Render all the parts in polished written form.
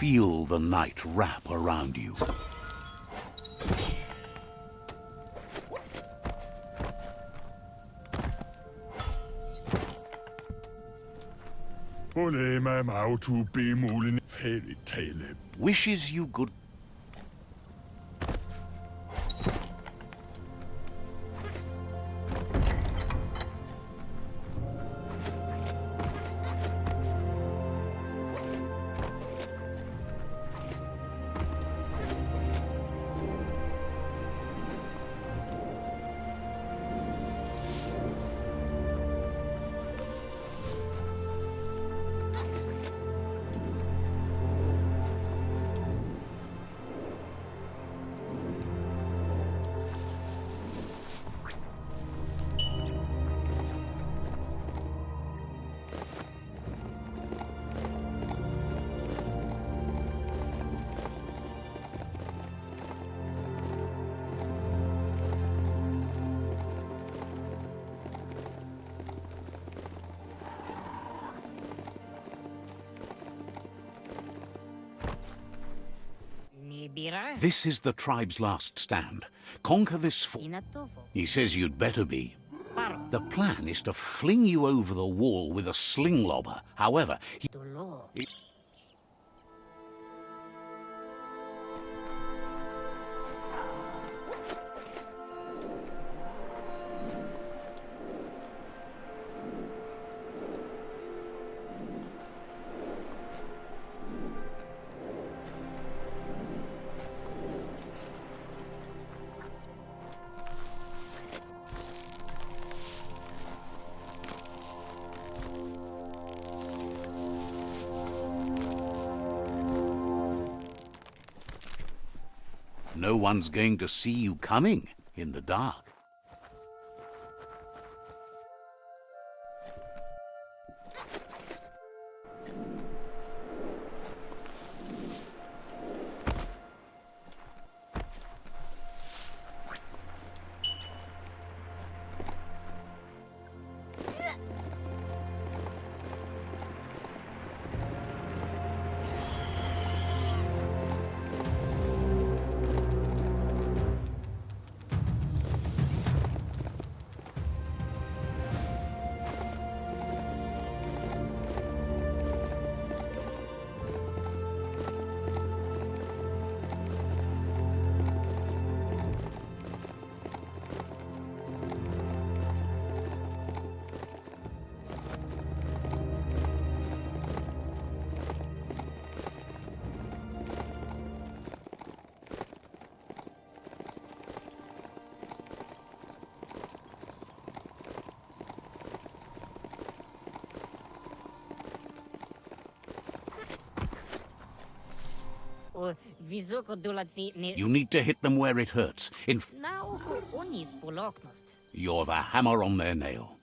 feel the night wrap around you. Wishes you good. This is the tribe's last stand. Conquer this fort. He says you'd better be. The plan is to fling you over the wall with a sling lobber. However, no one's going to see you coming in the dark. You need to hit them where it hurts. You're the hammer on their nail.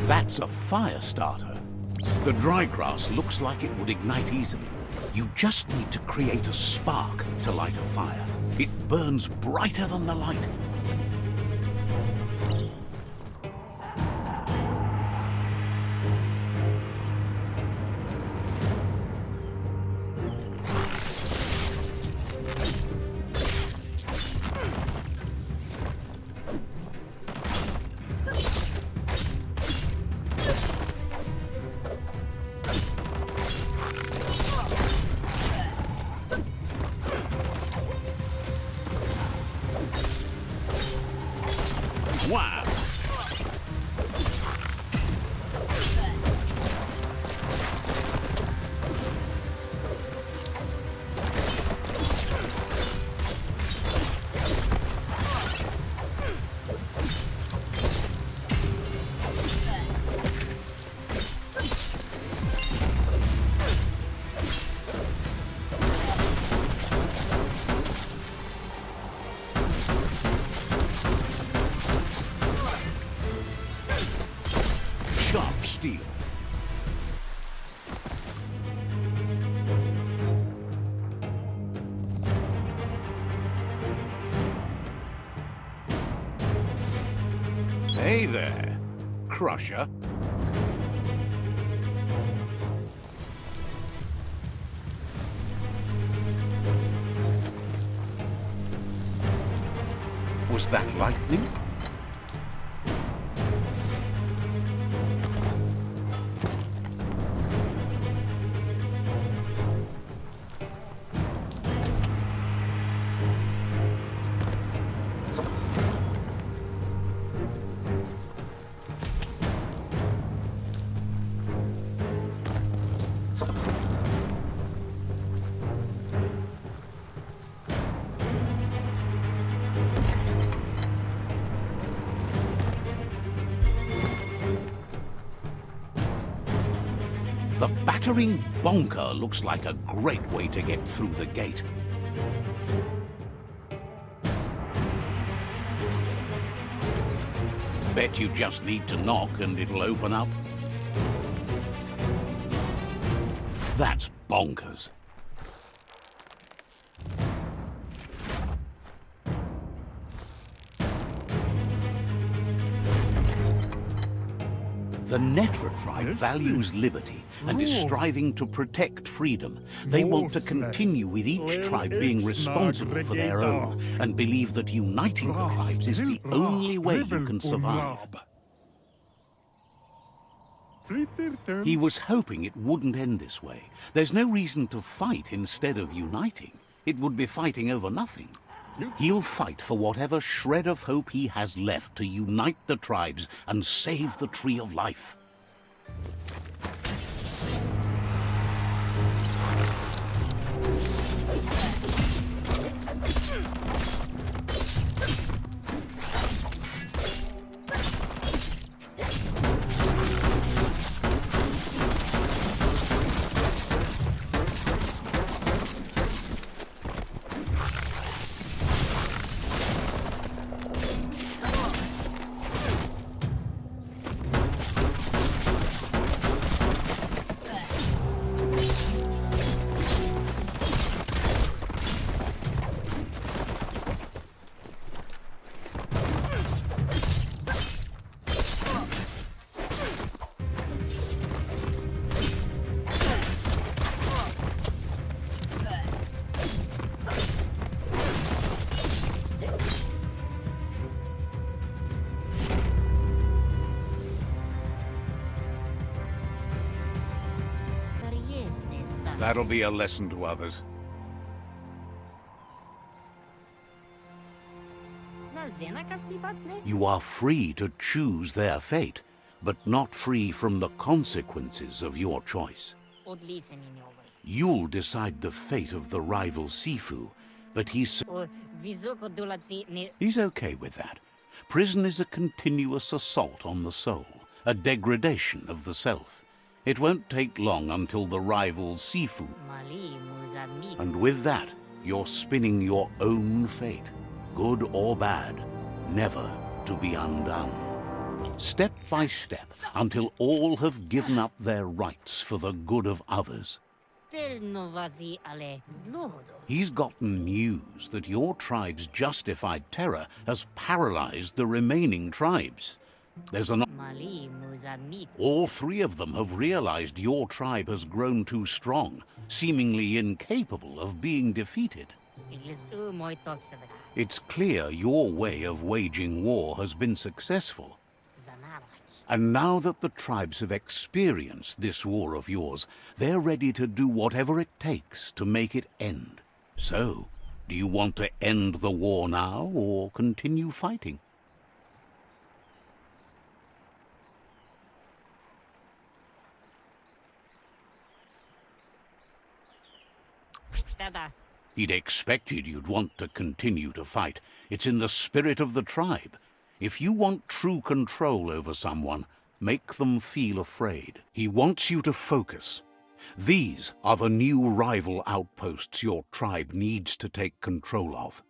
That's a fire starter. The dry grass looks like it would ignite easily. You just need to create a spark to light a fire. It burns brighter than the light. Hey there, Crusher. Was that lightning? The battering bonker looks like a great way to get through the gate. Bet you just need to knock and it'll open up. That's bonkers. The Netra tribe values liberty and is striving to protect freedom. They want to continue with each tribe being responsible for their own and believe that uniting the tribes is the only way you can survive. He was hoping it wouldn't end this way. There's no reason to fight instead of uniting. It would be fighting over nothing. He'll fight for whatever shred of hope he has left to unite the tribes and save the Tree of Life. That'll be a lesson to others. You are free to choose their fate, but not free from the consequences of your choice. You'll decide the fate of the rival Sifu, but he's okay with that. Prison is a continuous assault on the soul, a degradation of the self. It won't take long until the rival Sifu. And with that, you're spinning your own fate, good or bad, never to be undone. Step by step, until all have given up their rights for the good of others. He's gotten news that your tribe's justified terror has paralyzed the remaining tribes. There's an... All three of them have realized your tribe has grown too strong, seemingly incapable of being defeated. It's clear your way of waging war has been successful. And now that the tribes have experienced this war of yours, they're ready to do whatever it takes to make it end. So, do you want to end the war now or continue fighting? He'd expected you'd want to continue to fight. It's in the spirit of the tribe. If you want true control over someone, make them feel afraid. He wants you to focus. These are the new rival outposts your tribe needs to take control of.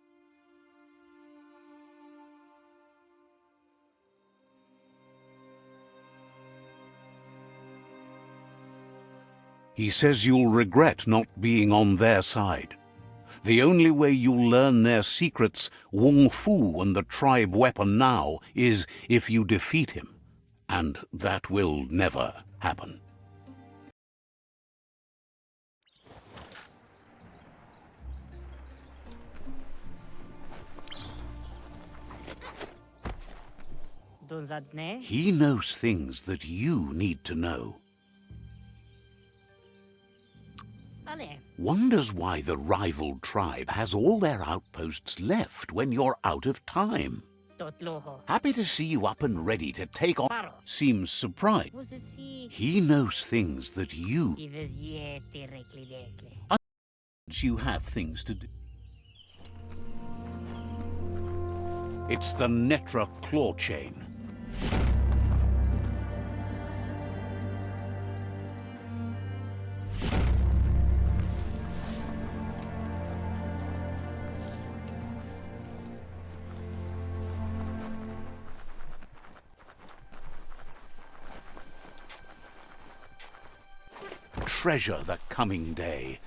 He says you'll regret not being on their side. The only way you'll learn their secrets, Wung Fu and the tribe weapon now, is if you defeat him. And that will never happen. He knows things that you need to know. Wonders why the rival tribe has all their outposts left when you're out of time. Happy to see you up and ready to take on. Seems surprised. He knows things that you have things to do. It's the Netra claw chain. Treasure the coming day.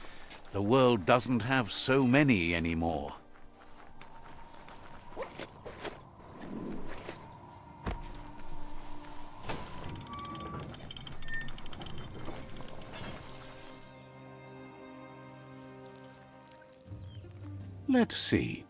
The world doesn't have so many anymore. Let's see.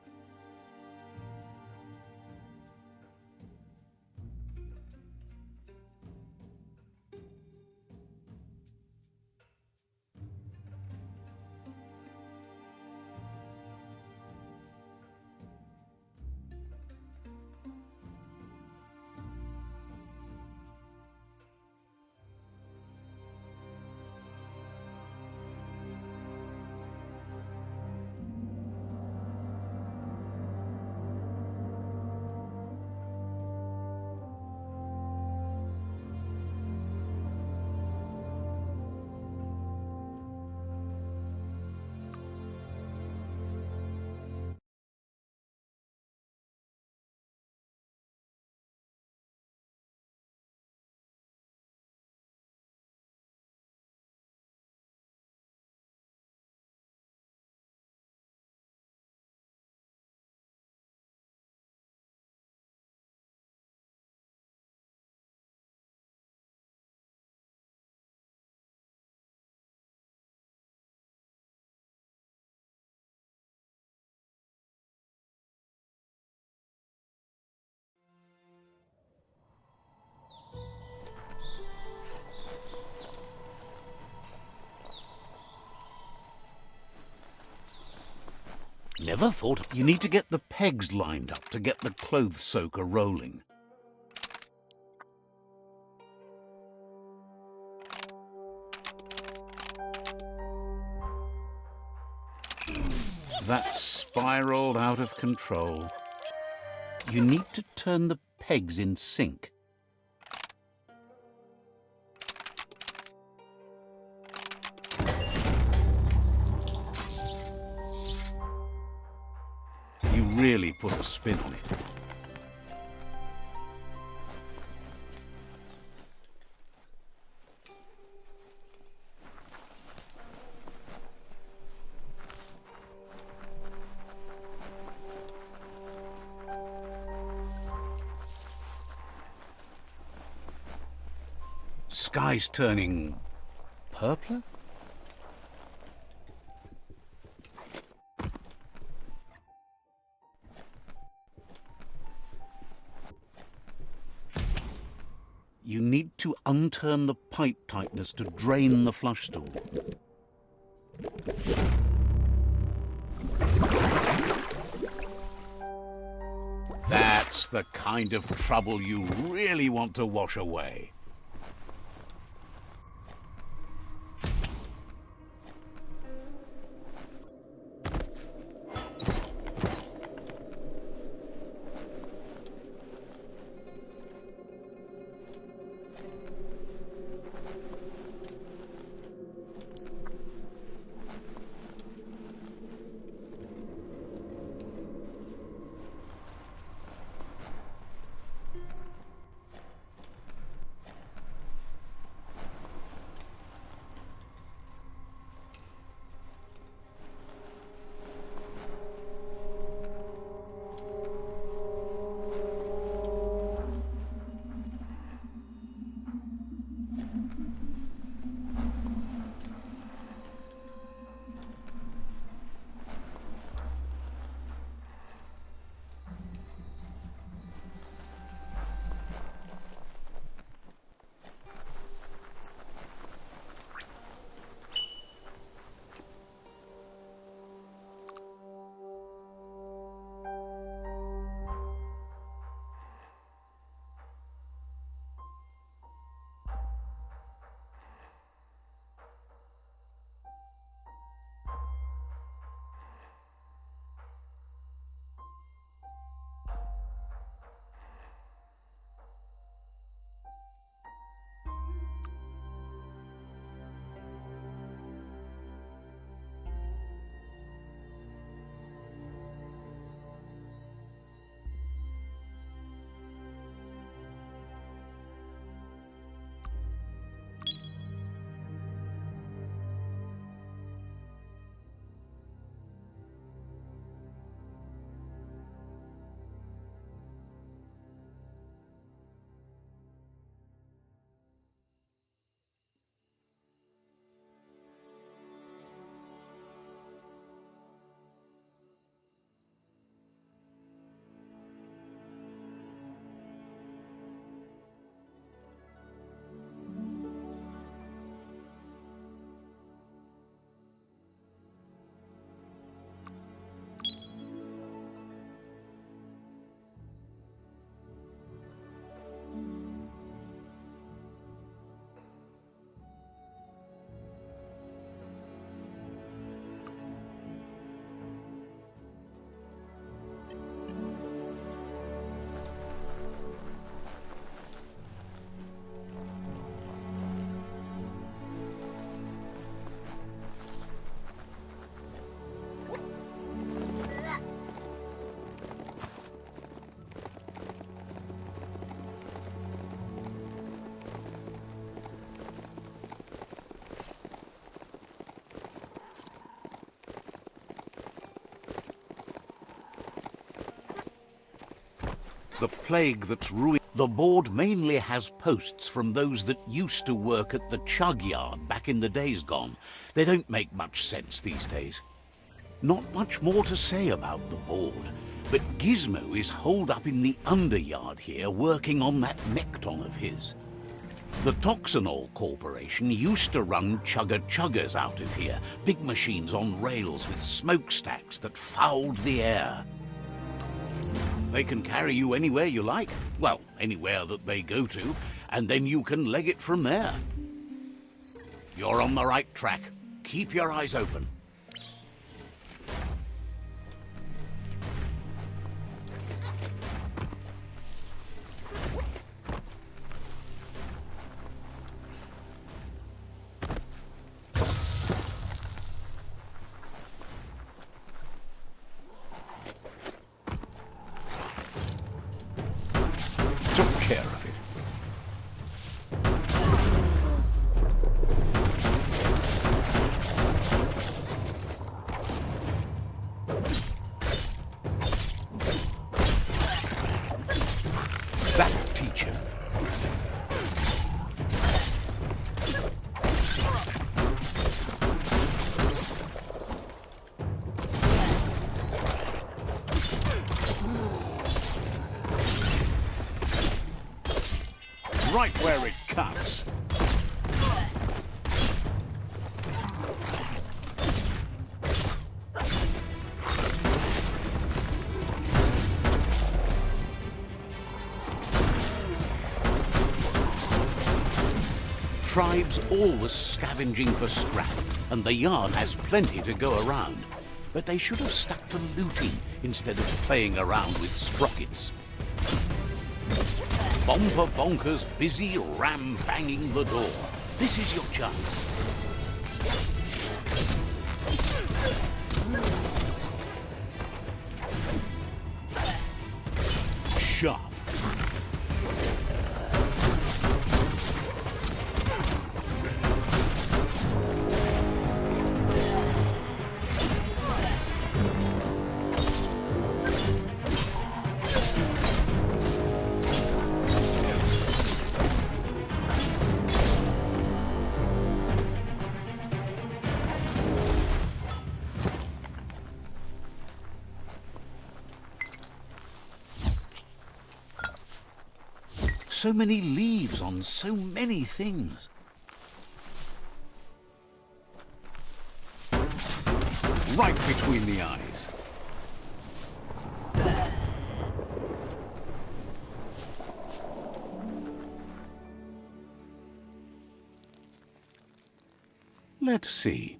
Never thought you need to get the pegs lined up to get the clothes soaker rolling. That's spiraled out of control. You need to turn the pegs in sync. You really put a spin on it. Sky's turning purpler? You need to unturn the pipe tightness to drain the flush stool. That's the kind of trouble you really want to wash away. the plague that's ruined. The board mainly has posts from those that used to work at the chug yard back in the days gone. They don't make much sense these days. Not much more to say about the board, but Gizmo is holed up in the underyard here working on that Necton of his. The Toxanol Corporation used to run chugger-chuggers out of here, big machines on rails with smokestacks that fouled the air. They can carry you anywhere you like, well, anywhere that they go to, and then you can leg it from there. You're on the right track. Keep your eyes open. Took care of it. That teacher. Right where it cuts. Tribes always scavenging for scrap, and the yard has plenty to go around. But they should have stuck to looting instead of playing around with sprockets. Bomper Bonkers busy ram-banging the door. This is your chance. Sharp. So many leaves on so many things. Right between the eyes. Let's see.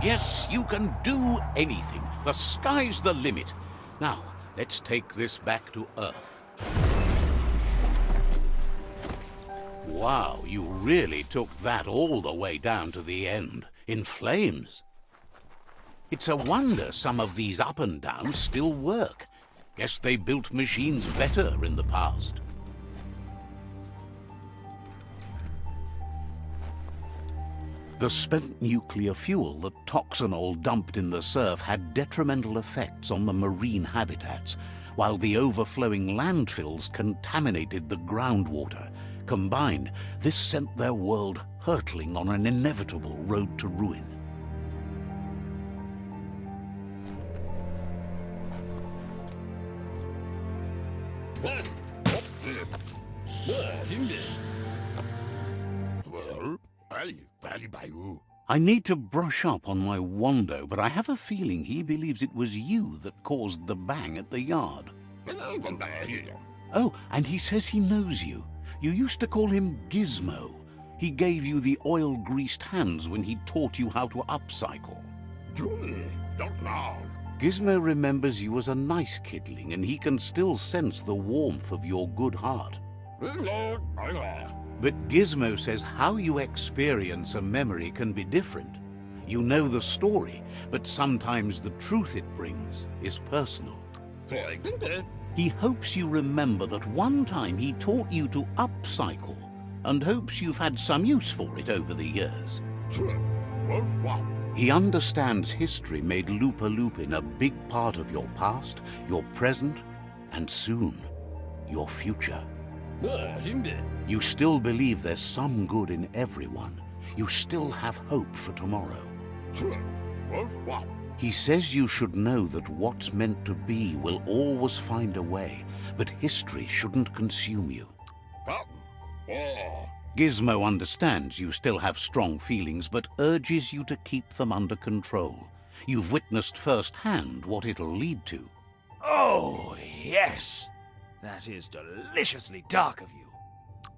Yes, you can do anything. The sky's the limit. Now, let's take this back to Earth. Wow, you really took that all the way down to the end, in flames. It's a wonder some of these up and downs still work. Guess they built machines better in the past. The spent nuclear fuel that Toxanol dumped in the surf had detrimental effects on the marine habitats, while the overflowing landfills contaminated the groundwater. Combined, this sent their world hurtling on an inevitable road to ruin. I need to brush up on my Wando, but I have a feeling he believes it was you that caused the bang at the yard. Oh, and he says he knows you. You used to call him Gizmo. He gave you the oil-greased hands when he taught you how to upcycle. Gizmo remembers you as a nice kidling, and he can still sense the warmth of your good heart. But Gizmo says how you experience a memory can be different. You know the story, but sometimes the truth it brings is personal. He hopes you remember that one time he taught you to upcycle, and hopes you've had some use for it over the years. He understands history made Loopa Loopin a big part of your past, your present, and soon, your future. You still believe there's some good in everyone. You still have hope for tomorrow. He says you should know that what's meant to be will always find a way, but history shouldn't consume you. Gizmo understands you still have strong feelings, but urges you to keep them under control. You've witnessed firsthand what it'll lead to. Oh, yes! That is deliciously dark of you.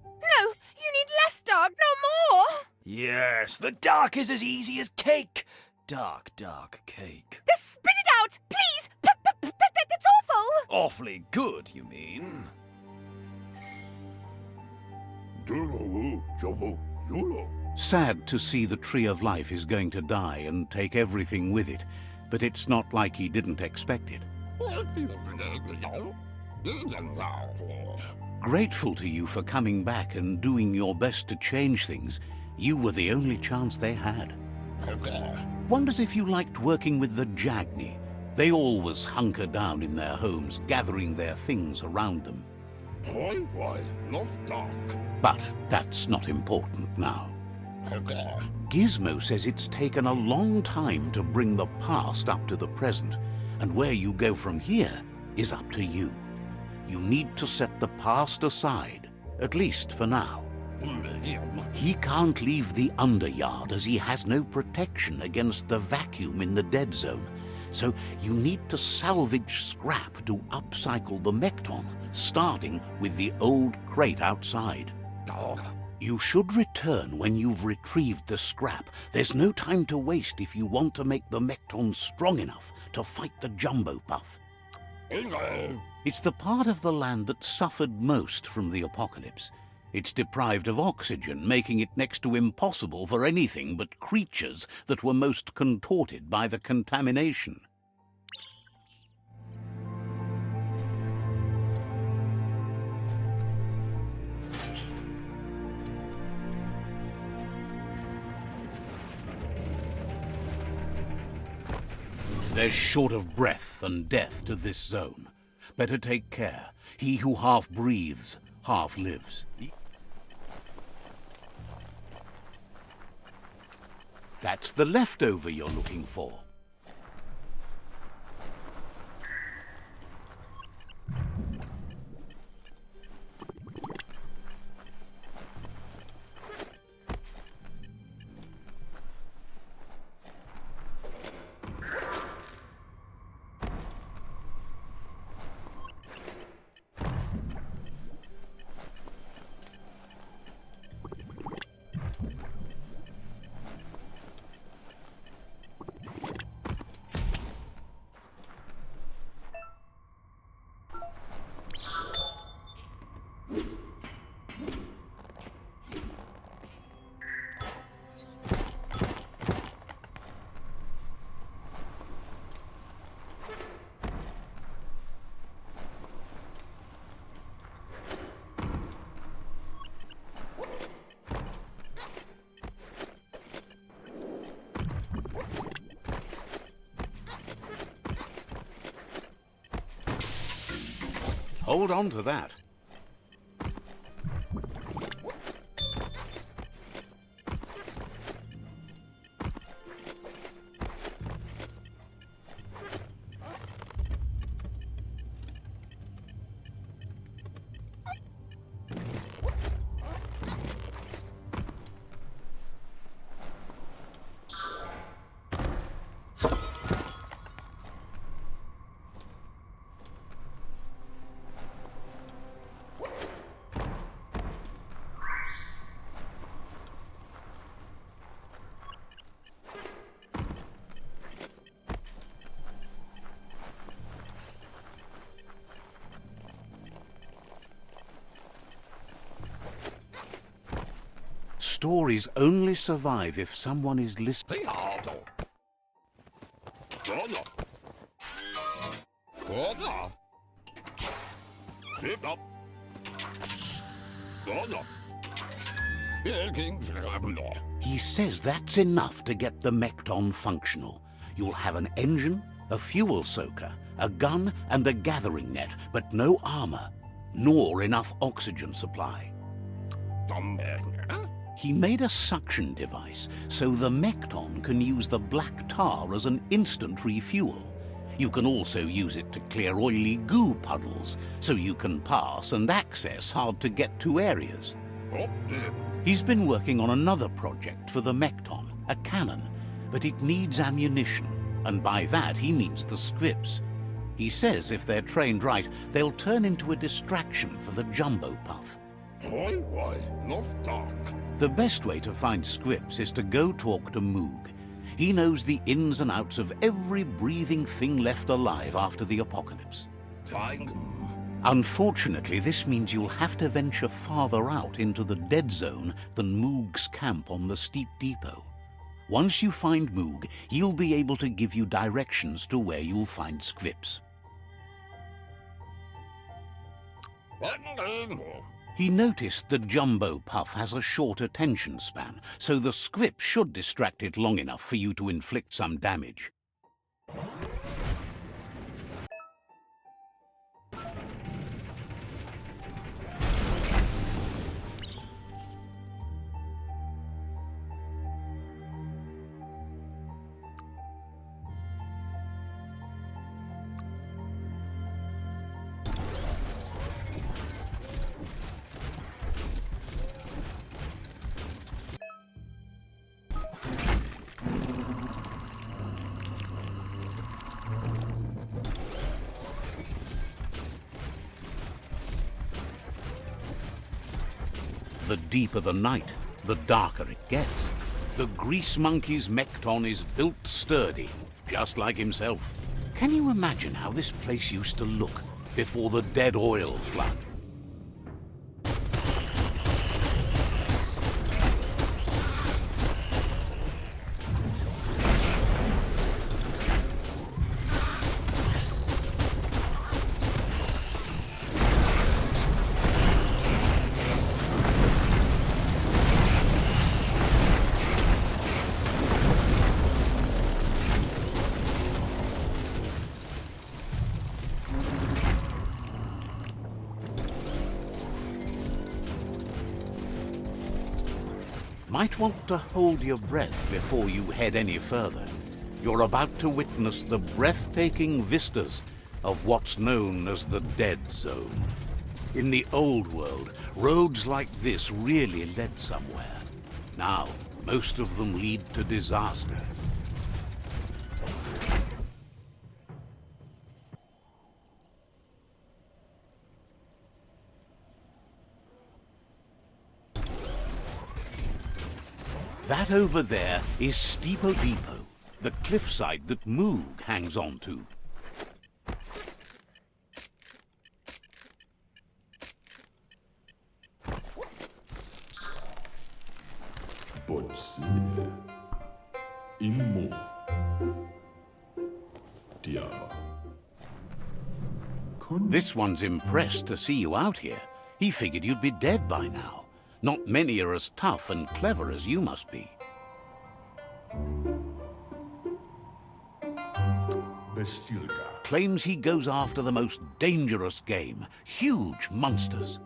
No, you need less dark, no more! Yes, the dark is as easy as cake. Dark, dark cake. Just spit it out, please! That's awful! Awfully good, you mean? Sad to see the Tree of Life is going to die and take everything with it, but it's not like he didn't expect it. Grateful to you for coming back and doing your best to change things. You were the only chance they had. Wonders if you liked working with the Jagni. They always hunker down in their homes, gathering their things around them. But that's not important now. Gizmo says it's taken a long time to bring the past up to the present, and where you go from here is up to you. You need to set the past aside, at least for now. He can't leave the Underyard as he has no protection against the vacuum in the dead zone, so you need to salvage scrap to upcycle the Mekton, starting with the old crate outside. You should return when you've retrieved the scrap. There's no time to waste if you want to make the Mekton strong enough to fight the Jumbo Puff. It's the part of the land that suffered most from the apocalypse. It's deprived of oxygen, making it next to impossible for anything but creatures that were most contorted by the contamination. There's short of breath and death to this zone. Better take care. He who half breathes, half lives. That's the leftover you're looking for. Hold on to that. stories only survive if someone is listening. He says that's enough to get the Mekton functional. You'll have an engine, a fuel soaker, a gun, and a gathering net, but no armor, nor enough oxygen supply. He made a suction device so the Mekton can use the black tar as an instant refuel. You can also use it to clear oily goo puddles, so you can pass and access hard-to-get-to areas. He's been working on another project for the Mekton, a cannon, but it needs ammunition, and by that he means the scripts. He says if they're trained right, they'll turn into a distraction for the jumbo puff. The best way to find scripts is to go talk to Moog. He knows the ins and outs of every breathing thing left alive after the apocalypse. Unfortunately, this means you'll have to venture farther out into the dead zone than Moog's camp on the steep depot. Once you find Moog, he'll be able to give you directions to where you'll find scripts. He noticed the jumbo puff has a short attention span, so the script should distract it long enough for you to inflict some damage. The deeper the night, the darker it gets. The grease monkey's Mekton is built sturdy, just like himself. Can you imagine how this place used to look before the dead oil flood? Might want to hold your breath before you head any further. You're about to witness the breathtaking vistas of what's known as the Dead Zone. In the old world, roads like this really led somewhere. Now, most of them lead to disaster. That over there is Steepo Depot, the cliffside that Moog hangs on to. This one's impressed to see you out here. He figured you'd be dead by now. Not many are as tough and clever as you must be. Claims he goes after the most dangerous game, huge monsters.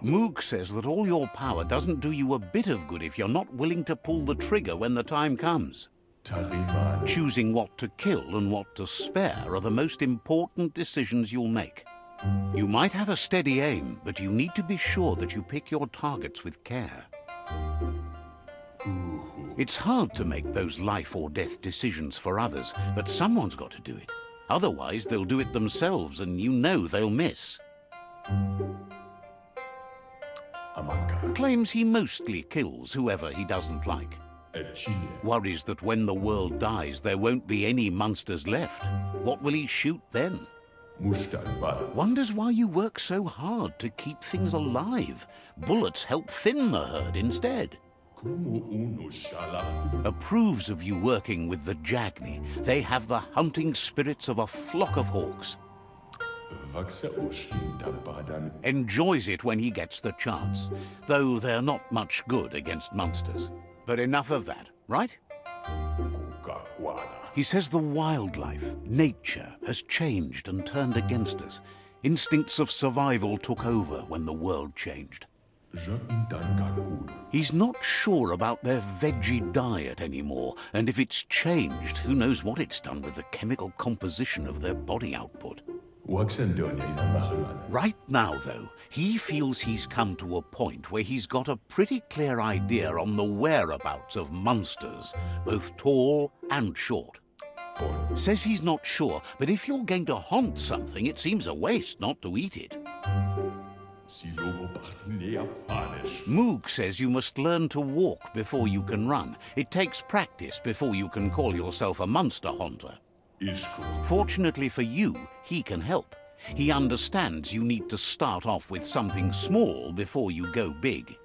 Moog says that all your power doesn't do you a bit of good if you're not willing to pull the trigger when the time comes. Choosing what to kill and what to spare are the most important decisions you'll make. You might have a steady aim, but you need to be sure that you pick your targets with care. It's hard to make those life or death decisions for others, but someone's got to do it. Otherwise, they'll do it themselves, and you know they'll miss. Claims he mostly kills whoever he doesn't like. Worries that when the world dies, there won't be any monsters left. What will he shoot then? Wonders why you work so hard to keep things alive. Bullets help thin the herd instead. Approves of you working with the Jagni. They have the hunting spirits of a flock of hawks. Enjoys it when he gets the chance, though they're not much good against monsters. But enough of that, right? He says the wildlife, nature, has changed and turned against us. Instincts of survival took over when the world changed. He's not sure about their veggie diet anymore, and if it's changed, who knows what it's done with the chemical composition of their body output. Right now, though, he feels he's come to a point where he's got a pretty clear idea on the whereabouts of monsters, both tall and short. Says he's not sure, but if you're going to haunt something, it seems a waste not to eat it. Moog says you must learn to walk before you can run. It takes practice before you can call yourself a monster haunter. Fortunately for you, he can help. He understands you need to start off with something small before you go big.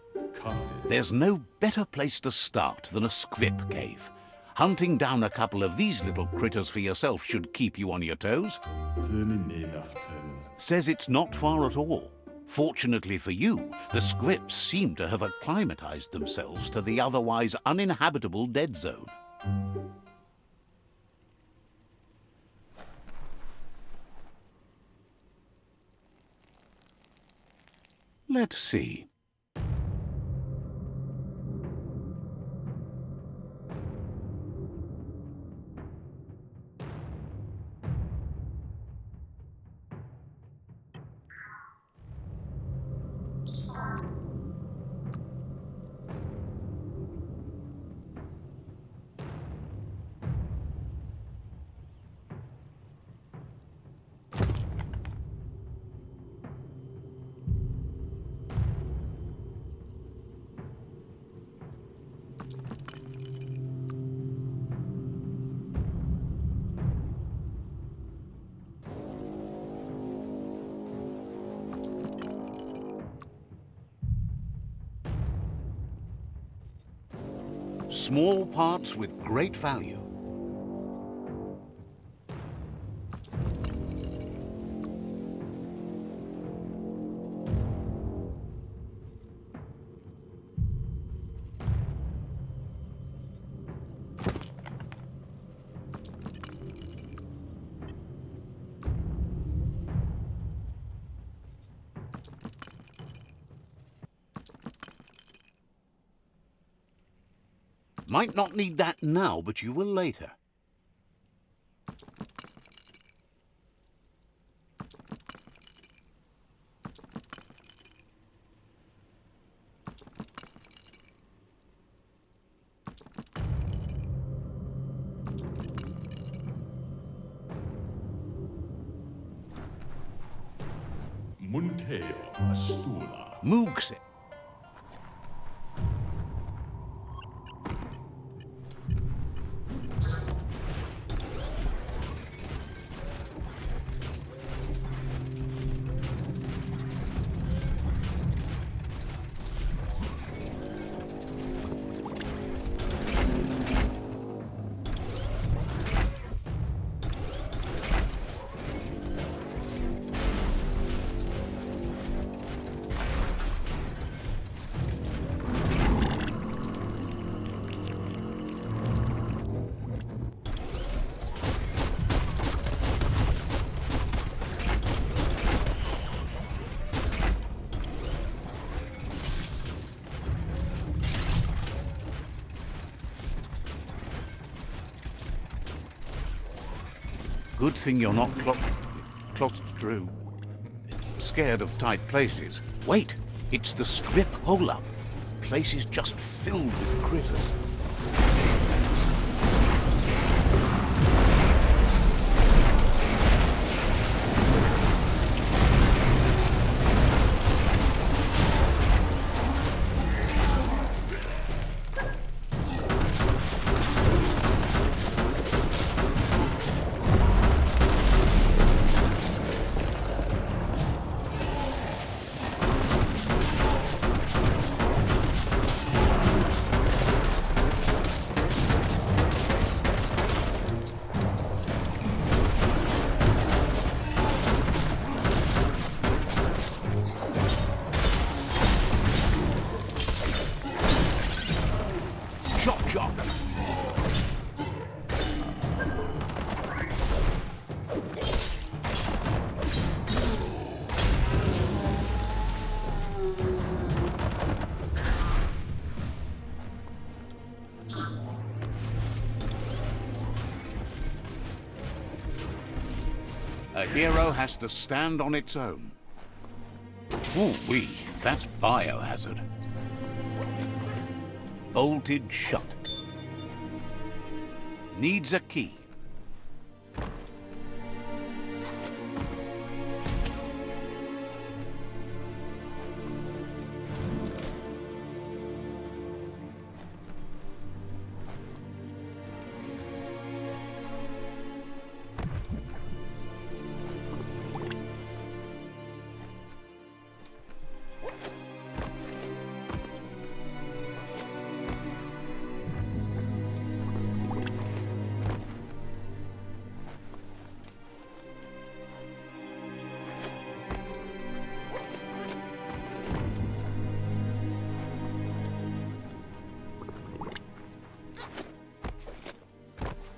There's no better place to start than a scrip cave. Hunting down a couple of these little critters for yourself should keep you on your toes. Says it's not far at all. Fortunately for you, the scrips seem to have acclimatized themselves to the otherwise uninhabitable dead zone. Let's see. Small parts with great value. Might not need that now, but you will later. Moog it. Good thing you're not closeted, scared of tight places. Wait, it's the scrip hole-up. Place is just filled with critters. A hero has to stand on its own. Ooh-wee, that's biohazard. Bolted shut. Needs a key.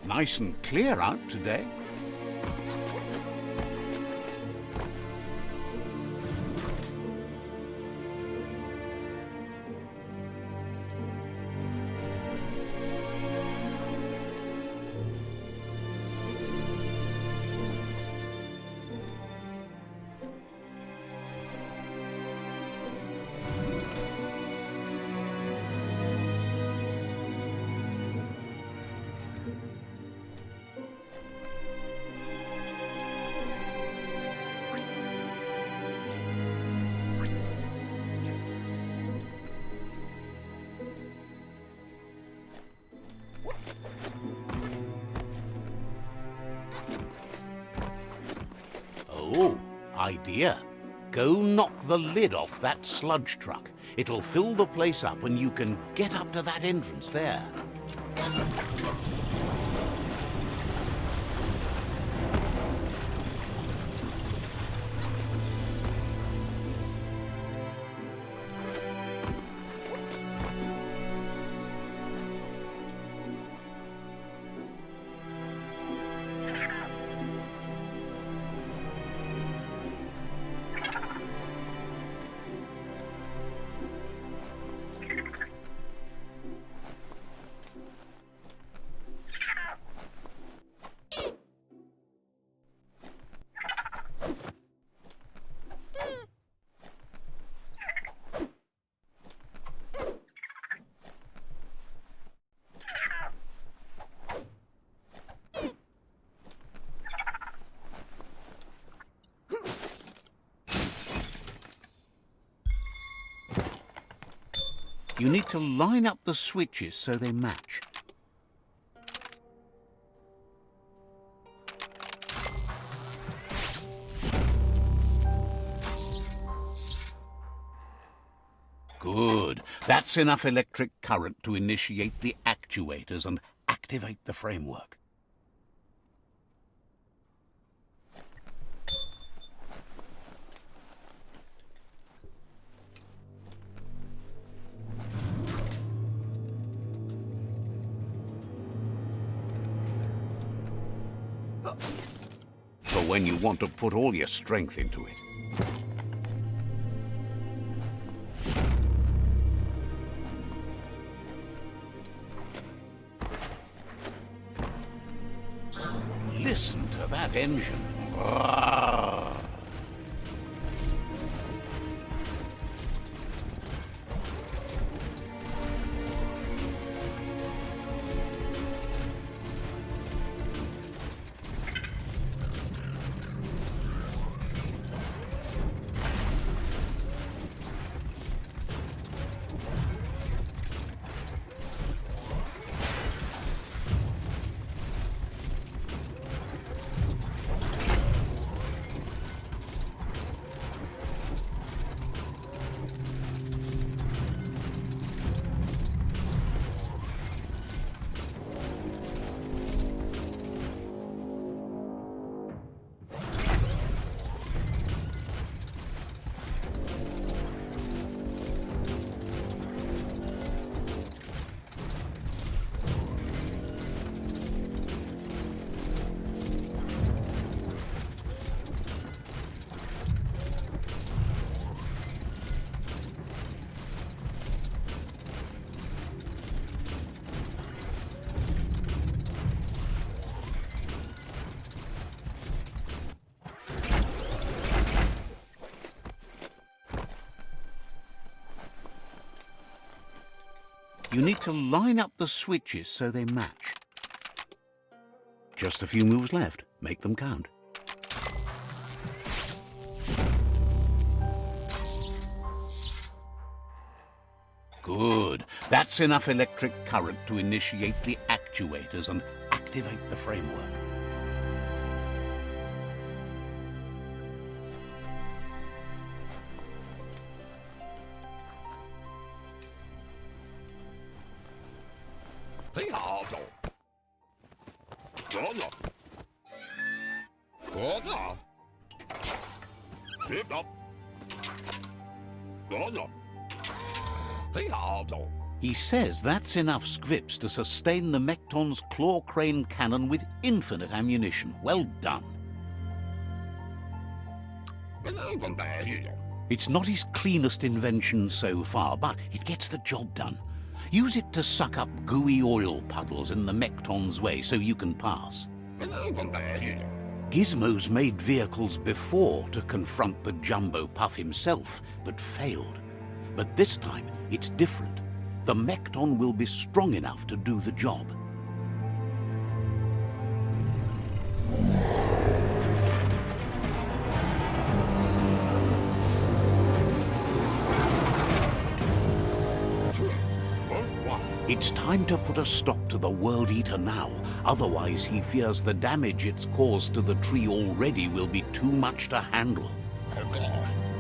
Nice and clear out today. Oh, idea. Go knock the lid off that sludge truck. It'll fill the place up and you can get up to that entrance there. You need to line up the switches so they match. Good. That's enough electric current to initiate the actuators and activate the framework. For when you want to put all your strength into it. Listen to that engine. Ah. You need to line up the switches so they match. Just a few moves left. Make them count. Good. That's enough electric current to initiate the actuators and activate the framework. He says that's enough squips to sustain the Mekton's claw crane cannon with infinite ammunition. Well done. It's not his cleanest invention so far, but it gets the job done. Use it to suck up gooey oil puddles in the Mekton's way so you can pass. Gizmo's made vehicles before to confront the Jumbo Puff himself, but failed. But this time, it's different. The Mekton will be strong enough to do the job. It's time to put a stop to the World Eater now. Otherwise, he fears the damage it's caused to the tree already will be too much to handle.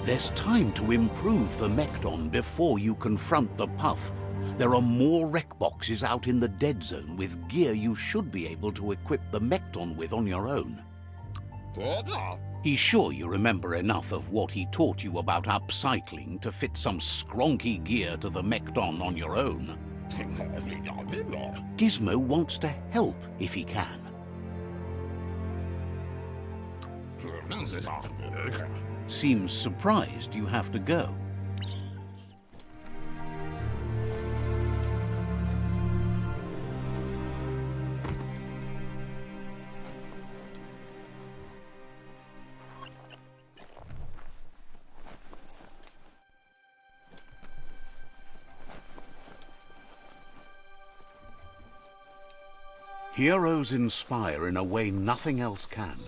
There's time to improve the Mekton before you confront the Puff. There are more wreck boxes out in the dead zone with gear you should be able to equip the Mekton with on your own. He's sure you remember enough of what he taught you about upcycling to fit some skronky gear to the Mekton on your own. Gizmo wants to help if he can. Seems surprised you have to go. Heroes inspire in a way nothing else can.